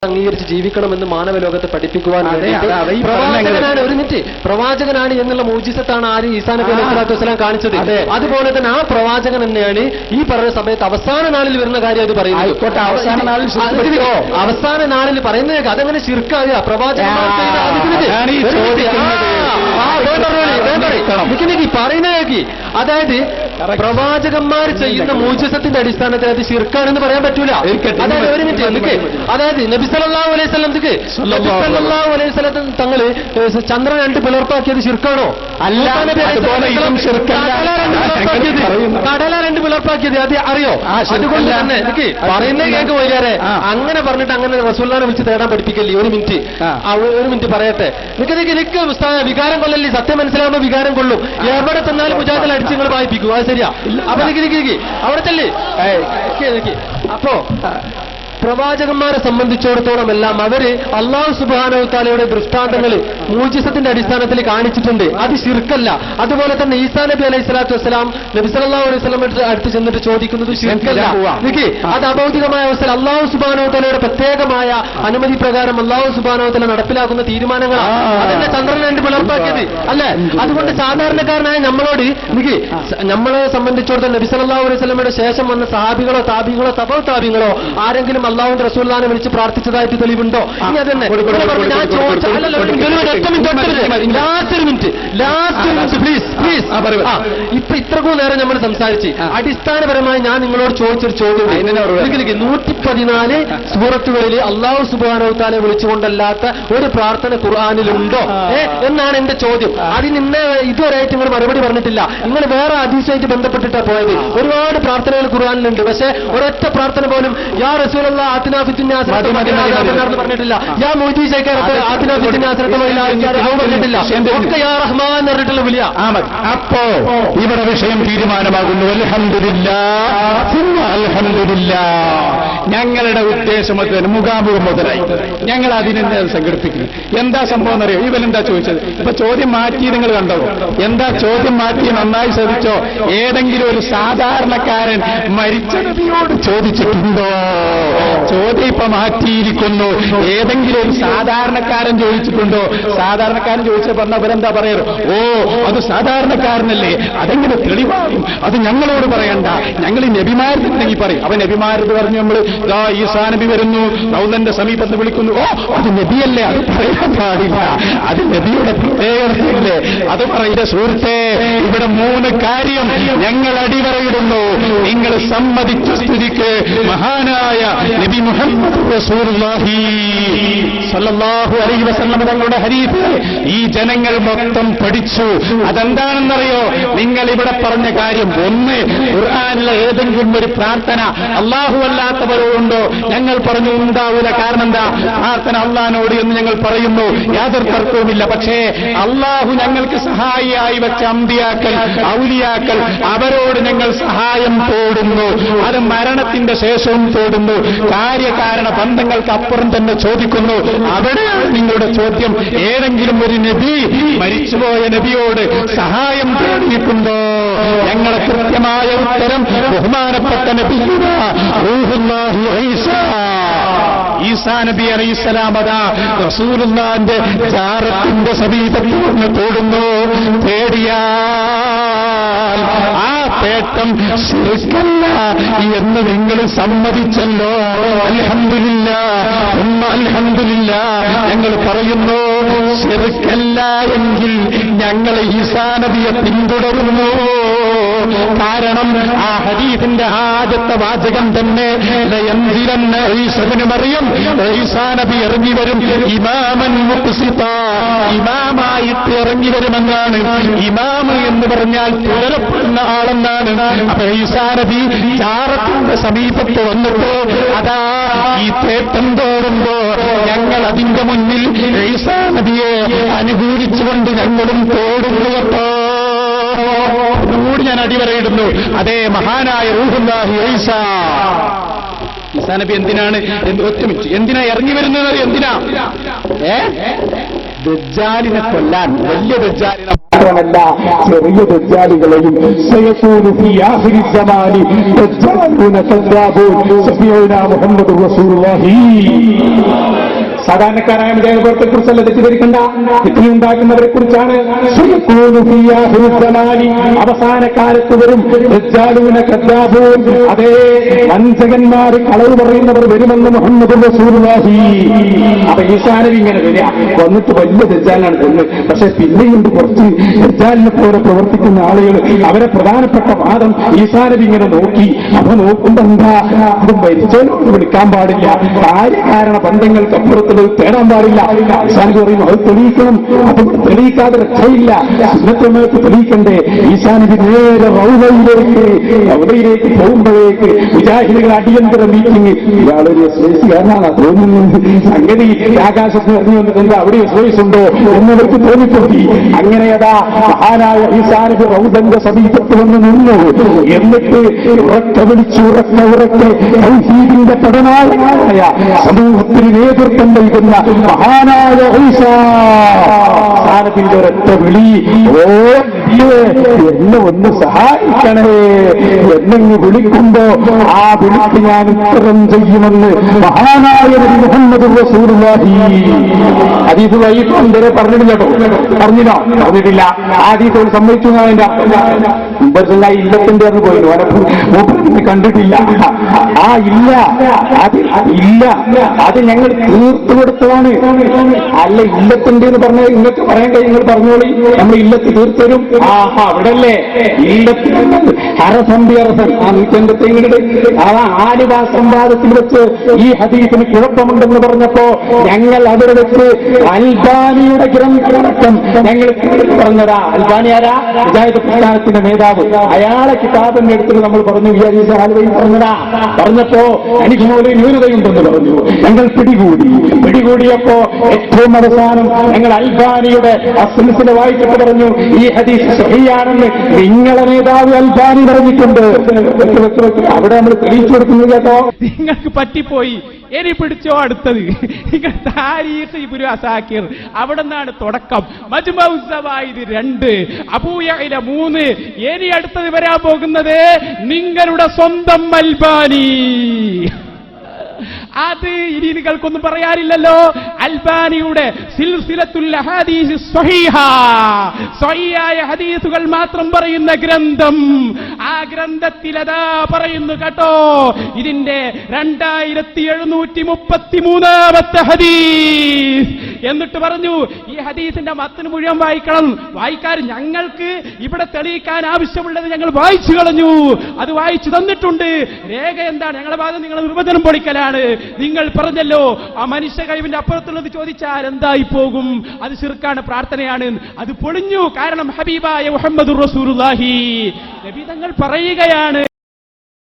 അംഗീകരിച്ച് ജീവിക്കണമെന്ന് മാനവലോകത്തെ പഠിപ്പിക്കുവാൻ പ്രവാചകനാണ്. ഒരു മിനിറ്റ്, പ്രവാചകനാണ് എന്നുള്ള മൂജിസത്താണ് ആര് ഈസാ നബി അലൈഹി സ്വലാത്തു വസ്സലാം കാണിച്ചത്. അതുപോലെ തന്നെ ആ പ്രവാചകൻ തന്നെയാണ് ഈ പറഞ്ഞ സമയത്ത് അവസാന നാളിൽ വരുന്ന കാര്യം അത് പറയുന്നത്. അവസാന നാളിൽ പറയുന്നതൊക്കെ അതെങ്ങനെ ശിർക്കാകുക? പ്രവാചകൻ പറയുന്നതൊക്കെ, അതായത് പ്രവാചകന്മാർ ചെയ്യുന്ന മൂജിസത്തിന്റെ അടിസ്ഥാനത്തിൽ അത് ശിർക്കാണെന്ന് പറയാൻ പറ്റൂല. അതായത് ഒരു മിനിറ്റ്, അതായത് നബി സല്ലല്ലാഹു അലൈഹി വസല്ലം തങ്ങള് ചന്ദ്രൻ രണ്ട് പിളർപ്പാക്കിയത് ശിർക്കാണോ? അല്ല. കടല രണ്ട് പിളർപ്പാക്കിയത് അത് അറിയോ? അതുകൊണ്ട് തന്നെ എനിക്ക് പറയുന്നേ കേൾക്ക് പോയാരെ അങ്ങനെ പറഞ്ഞിട്ട് അങ്ങനെ റസൂലുള്ളാഹിനെ വിളിച്ച് തേടാൻ പഠിപ്പിക്കല്ലേ. ഒരു മിനിറ്റ് പറയട്ടെ. എനിക്ക് വികാരം കൊല്ലല്ലേ, സത്യം മനസ്സിലാകുമ്പോ വികാരം കൊള്ളും. എവിടെ ചെന്നാലും മുജാഹിദിൽ അടിച്ച് നിങ്ങൾ വായിപ്പിക്കും. അത് ശരിയാ. അപ്പൊ അവിടെ ചെല്ലേ. അപ്പോ പ്രവാചകന്മാരെ സംബന്ധിച്ചിടത്തോളം എല്ലാം അവര് അല്ലാഹു സുബ്ഹാനഹു വതആലയുടെ ദൃഷ്ടാന്തങ്ങൾ മൂജിസത്തിന്റെ അടിസ്ഥാനത്തിൽ കാണിച്ചിട്ടുണ്ട്. അത് ശിർക്കല്ല. അതുപോലെ തന്നെ ഈസാ നബി അലൈഹി സ്വലാത്തു വസ്സലാം നബി സല്ലല്ലാഹു അലൈഹി വസല്ലം അടുത്ത് ചെന്നിട്ട് ചോദിക്കുന്നത് ശിർക്കല്ല. അത് അഭൗതികമായ അവസ്ഥയിൽ അല്ലാഹു സുബ്ഹാനഹു വതആലയുടെ പ്രത്യേകമായ അനുമതി പ്രകാരം അല്ലാഹു സുബ്ഹാനഹു വതആല നടപ്പിലാക്കുന്ന തീരുമാനങ്ങളാണ്. അതന്നെ ചന്ദ്രൻ രണ്ട് പിളർപ്പാക്കിയത് അല്ലേ? അതുകൊണ്ട് സാധാരണക്കാരനായ നമ്മളോട് നമ്മളെ സംബന്ധിച്ചിടത്തോളം നബി സല്ലല്ലാഹു അലൈഹി വസല്ലമയുടെ ശേഷം വന്ന സഹാബികളോ താബികളോ തബൗ താബികളോ ആരെങ്കിലും അല്ലാഹുവിന്റെ റസൂലുള്ളാഹിനെ വിളിച്ച് പ്രാർത്ഥിച്ചതായിട്ട് തെളിവുണ്ടോ? ഇനി അതന്നെ ഇപ്പൊ ഇത്രക്കും നേരം നമ്മൾ സംസാരിച്ച് അടിസ്ഥാനപരമായി ഞാൻ നിങ്ങളോട് ചോദിച്ചൊരു ചോദ്യം, 114 സൂറത്തുകളിൽ അല്ലാഹു സുബ്ഹാനഹു വതആലയെ വിളിച്ചുകൊണ്ടല്ലാത്ത ഒരു പ്രാർത്ഥന ഖുർആനിലുണ്ടോ എന്നാണ് എന്റെ ചോദ്യം. അതിന് ഇതുവരെയായിട്ട് നിങ്ങൾ മറുപടി പറഞ്ഞിട്ടില്ല. നിങ്ങൾ വേറെ ഹദീസുമായിട്ട് ബന്ധപ്പെട്ടിട്ടാ പോയത്. ഒരുപാട് പ്രാർത്ഥനകൾ ഖുർആനിലുണ്ട്. പക്ഷെ ഒരൊറ്റ പ്രാർത്ഥന പോലും യാ റസൂലല്ലാഹ് ആതിനാ ഫിദ്ദുനിയാ പറഞ്ഞിട്ടില്ല. യാ മുഹ്ദി ആതിനാ ഫിദ്ദുനിയാ പറഞ്ഞിട്ടില്ല. ഒക്കെ യാ റഹ്മാൻ എന്ന് പറഞ്ഞിട്ടുള്ള വിളിയ. അപ്പോ ഇവിടെ വിഷയം തീരുമാനമാകുന്നു. അൽഹംദുലില്ലാഹ് ഞങ്ങളുടെ ഉദ്ദേശം മുഖാമുഖം മുതലായി ഞങ്ങൾ അതിനെ സംഘടിപ്പിക്കുന്നു. എന്താ സംഭവം എന്നറിയോ? ഇവരെന്താ ചോദിച്ചത്? ഇപ്പൊ ചോദ്യം മാറ്റി നിങ്ങൾ കണ്ടോ? എന്താ ചോദ്യം മാറ്റി? നന്നായി ശ്രദ്ധിച്ചോ. ഏതെങ്കിലും ഒരു സാധാരണക്കാരൻ മരിച്ച നബിയോട് ചോദിച്ചിട്ടുണ്ടോ? ചോദ്യം ഇപ്പൊ മാറ്റിയിരിക്കുന്നു. ഏതെങ്കിലും ഒരു സാധാരണക്കാരൻ ചോദിച്ചിട്ടുണ്ടോ? സാധാരണക്കാരൻ ചോദിച്ച പറഞ്ഞവരെന്താ പറയാറ്? ഓ, അത് സാധാരണക്കാരനല്ലേ, അതെങ്ങനെ തെളിവാകും? അത് ഞങ്ങളോട് പറയണ്ട, ഞങ്ങൾ ഈ നബിമാരുണ്ടെങ്കിൽ പറയും. അവൻ നബിമാരെന്ന് പറഞ്ഞു നമ്മൾ ഈസാ നബി വരുന്നു, റൗളന്റെ സമീപത്ത് വിളിക്കുന്നു. ഓ, അത് നബിയല്ലേ, അത് പറയാൻ പാടില്ല, അത് നബിയുടെ പ്രത്യേകതയല്ലേ, അത് പറയില്ല. സുഹൃത്തെ, ഇവിടെ 3 കാര്യം ഞങ്ങൾ അടിവരയിടുന്നു. നിങ്ങൾ സമ്മതിച്ച സ്ഥിതിക്ക് മഹാനായ നബി മുഹമ്മദ് റസൂലുള്ളാഹി സ്വല്ലല്ലാഹു അലൈഹി വസല്ലം തങ്ങളുടെ ഹദീസ് ഈ ജനങ്ങൾ മൊത്തം പഠിച്ചു. അതെന്താണെന്നറിയോ? നിങ്ങൾ ഇവിടെ പറഞ്ഞ കാര്യം, ഒന്ന്, ഖുർആനിലെ ഏതെങ്കിലും ഒരു പ്രാർത്ഥന അല്ലാഹു അല്ലാത്തവരോടുണ്ടോ? ഞങ്ങൾ പറഞ്ഞു ഉണ്ടാവില്ല. കാരണം എന്താ? പ്രാർത്ഥന അള്ളാഹിനോട് എന്ന് ഞങ്ങൾ പറയുന്നു, യാതൊരു തർക്കവുമില്ല. പക്ഷേ അള്ളാഹു ഞങ്ങൾക്ക് സഹായിയായി വെച്ച അമ്പിയാക്കൾ, ഔലിയാക്കൾ, അവരോട് ഞങ്ങൾ സഹായം തേടുന്നു. അത് മരണത്തിന്റെ ശേഷവും തേടുന്നു. കാര്യകാരണ ബന്ധങ്ങൾക്ക് അപ്പുറം തന്നെ ചോദിക്കുന്നു. അവിടെയാണ് നിങ്ങളുടെ ചോദ്യം. ഏതെങ്കിലും ഒരു നബി മരിച്ചുപോയ നബിയോട് സഹായം തേടിയിട്ടുണ്ടോ? ഞങ്ങളെ കൃത്യമായ ഉത്തരം ബഹുമാനപ്പെട്ട നബിയുനാ റൂഹുല്ലാഹി ഈസാ നബി അലൈഹിസ്സലാം അതാ റസൂലുള്ളാഹിന്റെ ജാറത്തിന്റെ സമീപത്ത് വന്ന് തേടുന്നു. തേടിയാൽ ആ തേട്ടം ശിർക്കല്ല എന്ന് നിങ്ങൾ സമ്മതിച്ചല്ലോ. അൽഹംദുലില്ലാഹ്, അൽഹംദുലില്ലാഹ്. ഞങ്ങൾ പറയുന്നു, ശിർക്കല്ല എങ്കിൽ ഞങ്ങൾ ഈസാ നബിയെ പിന്തുടരുന്നു. കാരണം ആ ഹദീസിന്റെ ആദ്യത്തെ വാചകം തന്നെ ലയൻസിലന്ന ഈസാ ഇബ്നു മറിയം, ഈസാ നബി ഇറങ്ങി വരും ഇമാമൻ മുഖ്സിതാ, ഇമാമായിട്ട് ഇറങ്ങി വരുമെന്നാണ്. ഇമാം എന്ന് പറഞ്ഞാൽ പുലരപ്പെടുന്ന ആളെന്നാണ്. അപ്പൊ ഈസാ നബി ജാറത്തിന്റെ സമീപത്ത് വന്നിട്ട് അതാ ഈ തേട്ടം തോറുമ്പോ ഞങ്ങൾ അതിന്റെ മുന്നിൽ ഈസാ നബിയെ അനുകൂലിച്ചുകൊണ്ട് ഞങ്ങളും തോടുന്നു കേട്ടോ. കൂടി ഞാൻ അടിവരയിടുന്നു. അതേ മഹാനായ റൂഹുല്ലാഹി ഈസാ നബി എന്തിനാണ് ഒറ്റമിച്ചു എന്തിനാ ഇറങ്ങി വരുന്നത്? എന്തിനാ? ദജ്ജാലിനെ കൊല്ലാൻ, വലിയ ദജ്ജാലിനെ മാത്രമല്ല ചെറിയ ദജ്ജാലുകളെയും സയകൂനു ഫീ ആഖിരി സമാനി ദജ്ജാലൂന കദ്ദാബൂൻ സഫിയുനാ മുഹമ്മദ് റസൂലുള്ളാഹി. സാധാരണക്കാരായ വിജയവർത്തെ കുറിച്ചല്ല തെറ്റിദ്ധരിക്കണ്ട, തെറ്റിയുണ്ടാക്കുന്നവരെ കുറിച്ചാണ്. അവസാന കാലത്ത് വരും ദജ്ജാലൂന കദ്ദാബൂൻ, അതേ വഞ്ചകന്മാർ, കളവ് പറയുന്നവർ വരുമെന്ന് മുഹമ്മദ് റസൂലുള്ളാഹി. അപ്പൊ ഈസാ നബി ഇങ്ങനെ വരിക, വന്നിട്ട് വലിയ ദജ്ജാലാണ് കൊന്ന്. പക്ഷെ പിന്നെയുണ്ട് കുറച്ച് ദജ്ജാലിനെ പോലെ പ്രവർത്തിക്കുന്ന ആളുകൾ. അവരെ പ്രധാനപ്പെട്ട വാദം ഈസാ നബി ഇങ്ങനെ നോക്കി. അപ്പൊ നോക്കുമ്പോ എന്താ, അത് മരിച്ചവരോട് വിളിക്കാൻ പാടില്ല, കാര്യകാരണ ബന്ധങ്ങൾക്കപ്പുറത്തുള്ളത് തേടാൻ പാടില്ല. ഈസാ നബി പറയുന്നു അത് തെളിയിക്കണം. അത് തെളിയിക്കാതെ രക്ഷയില്ല, സുന്നത്തുമായിട്ട് തെളിയിക്കണ്ടേ. ഈസാ നബി നേരെ റൗദയിലേക്ക് പോകുമ്പോഴേക്ക് മുജാഹിദുകൾ അടിയന്തര മീറ്റിംഗ്. ഇയാളൊരു എസ്വൈസുകാരനാണ് തോന്നുന്നത്. സംഗതി ആകാശത്ത് ഇറങ്ങി വന്നിട്ടുണ്ട്, അവിടെ എസ്വൈസ് ഉണ്ടോ എന്നവർക്ക് തോന്നിപ്പോയി. അങ്ങനെയതാ മഹാനായ ഈസാ നബി റൗദന്റെ സമീപത്ത് വന്ന് നിന്നു. എന്നിട്ട് ഉറക്കെ വിളിച്ചു, ഉറക്കെ തൗഹീദിന്റെ പഠനായ സമൂഹത്തിന് നേതൃത്വം നൽകുന്ന മഹാനായ ഈസാ സ്ഥാനത്തിന്റെ ഒരൊറ്റ വിളി, ഓ എന്നെ ഒന്ന് സഹായിക്കണേ എന്നെങ്ങ് വിളിക്കുമ്പോ ആ വിളിക്ക് ഞാൻ ഉത്തരം ചെയ്യുമെന്ന് മഹാനായ നബി മുഹമ്മദ് റസൂലുള്ളാഹി. ഹദീസ് വൈകിട്ട് പറഞ്ഞിട്ടില്ല കേട്ടോ, പറഞ്ഞിട്ടില്ല. ആ ഹദീസ് സമ്മതിച്ചു. അതിന്റെ ഇല്ലത്തിന്റെ അന്ന് പോയിരുന്നു, കണ്ടിട്ടില്ല. ആ ഇല്ല, അത് ഞങ്ങൾ തീർത്തു കൊടുത്തതാണ്. അല്ല ഇല്ലത്തിന്റെ എന്ന് പറഞ്ഞാൽ നിങ്ങൾക്ക് പറയാൻ കഴിയും, നിങ്ങൾ പറഞ്ഞോളി, നമ്മൾ ഇല്ലത്ത് തീർത്തരും. ആഹാ അവിടല്ലേ ഇല്ലത്തിൽ ഹരസംബിയർസൻ ആ 185 ആ ആലുവ സംവാദത്തിൽ വെച്ച് ഈ ഹദീസിന് കുഴപ്പമുണ്ടെന്ന് പറഞ്ഞപ്പോ ഞങ്ങൾ അവിടെ വെച്ച് അൽബാനിയുടെ ഗ്രന്ഥം ഞങ്ങൾ പറഞ്ഞതാ. അൽബാനി ആരാ? മുജാഹിദ് പ്രസ്ഥാനത്തിന്റെ നേതാവ്. അയാളെ കിതാബിന്റെ എടുത്തിട്ട് നമ്മൾ പറഞ്ഞു ഈ ഹദീസ് ആലുവയിൽ പറഞ്ഞതാ. പറഞ്ഞപ്പോ എനിക്ക് മൂലം ന്യൂനതയുണ്ടെന്ന് പറഞ്ഞു. ഞങ്ങൾ പിടികൂടിയപ്പോ ഏറ്റവും അവസാനം ഞങ്ങൾ അൽബാനിയുടെ അസ്ലിസിനെ വായിച്ചിട്ട് പറഞ്ഞു ഈ ഹദീസ് സഹിയാണെന്ന് നിങ്ങളെ നേതാവ് അൽബാനി പറഞ്ഞിട്ടുണ്ട്. അവിടെ നമ്മൾ തെളിയിച്ചു കൊടുക്കുന്നു കേട്ടോ. നിങ്ങൾക്ക് പറ്റിപ്പോയി, ഇനി പിടിച്ചോ അടുത്തത്. നിങ്ങൾ താരീഖ് ഇബ്നു അസാക്കിർ, അവിടെ നിന്നാണ് തുടക്കം. മജ്മഉ സവായിദ് 2, അബൂ യഅല 3. ഇനി അടുത്തത് വരാൻ പോകുന്നത് നിങ്ങളുടെ സ്വന്തം അൽബാനി. അത് ഇനി നിങ്ങൾക്കൊന്നും പറയാനില്ലല്ലോ. അൽബാനിയുടെ സിൽസിലത്തുൽ അഹാദീസ് സ്വഹീഹ, സ്വഹീഹായ ഹദീസുകൾ മാത്രം പറയുന്ന ഗ്രന്ഥം. ആ ഗ്രന്ഥത്തിലതാ പറയുന്നു കേട്ടോ, ഇതിന്റെ 2733ാമത്തെ ഹദീസ്. എന്നിട്ട് പറഞ്ഞു ഈ ഹദീസിന്റെ മത്തന് മുഴുവൻ വായിക്കണം. വായിക്കാൻ ഞങ്ങൾക്ക് ഇവിടെ തെളിയിക്കാൻ ആവശ്യമുള്ളത് ഞങ്ങൾ വായിച്ചു കളഞ്ഞു, അത് വായിച്ചു തന്നിട്ടുണ്ട്. രേഖ എന്താണ്? ഞങ്ങളുടെ ഭാഗം നിങ്ങളെ നിർവചനം പൊളിക്കലാണ്. നിങ്ങൾ പറഞ്ഞല്ലോ ആ മനുഷ്യ കഴിവിന്റെ അപ്പുറത്തുള്ളത് ചോദിച്ചാൽ എന്തായി പോകും, അത് ശിർക്കാണ്, പ്രാർത്ഥനയാണ്. അത് പൊളിഞ്ഞു. കാരണം ഹബീബായ മുഹമ്മദുർ റസൂലുള്ളാഹി നബി തങ്ങൾ പറയുകയാണ്